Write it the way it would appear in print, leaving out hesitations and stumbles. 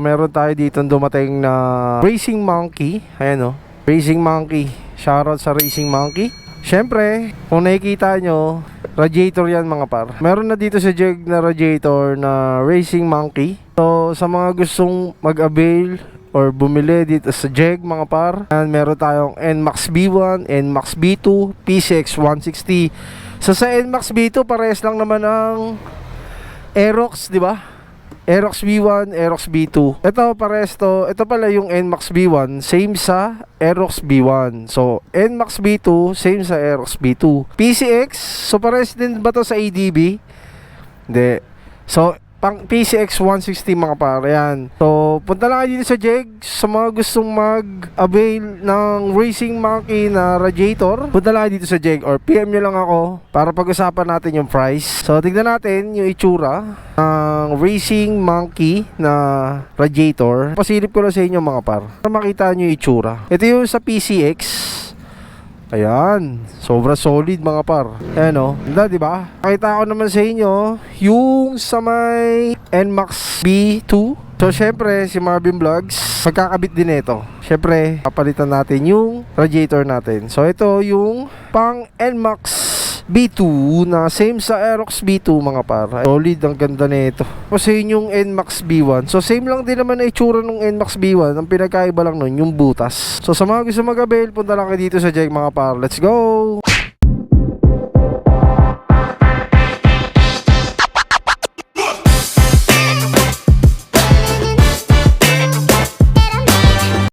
Meron tayo dito dumating na Racing Monkey. Ayan o, Racing Monkey. Shoutout sa Racing Monkey. Siyempre, kung nakikita nyo, radiator yan mga par. Meron na dito sa Jeg na radiator na Racing Monkey. So sa mga gustong mag-avail or bumili dito sa Jeg mga par, and meron tayong NMAX B1, NMAX B2, PCX 160. So sa NMAX B2 parehas lang naman ang Aerox, di ba? Aerox B1, Aerox B2. Ito parehas to. Ito pala yung NMAX B1, same sa Aerox B1. So NMAX B2, same sa Aerox B2. PCX, so parehas din ba to sa ADB? Hindi. So pang PCX 160 mga pare yan. So punta lang kayo dito sa Jeg sa mga gustong mag-avail ng Racing Monkey na radiator. Punta lang kayo dito sa Jeg or PM nyo lang ako para pag-usapan natin yung price. So tignan natin yung itsura ng Racing Monkey na radiator. Pasilip ko lang sa inyo mga par para makita nyo yung itsura. Ito yung sa PCX. Ayan, sobra solid mga par. Ayan o, ganda diba? Nakita ko naman sa inyo yung sa may NMAX B2. So syempre si Marvin Vlogs magkakabit din ito. Syempre papalitan natin yung radiator natin. So ito yung pang NMAX B2 na same sa Aerox B2 mga par. Solid, ang ganda nito. Kasi yung NMAX B1, so same lang din naman na itsura ng NMAX B1. Ang pinagkaiba lang nun yung butas. So sa mga gusto mag-avail, punta lang kayo dito sa Jeg mga par. Let's go!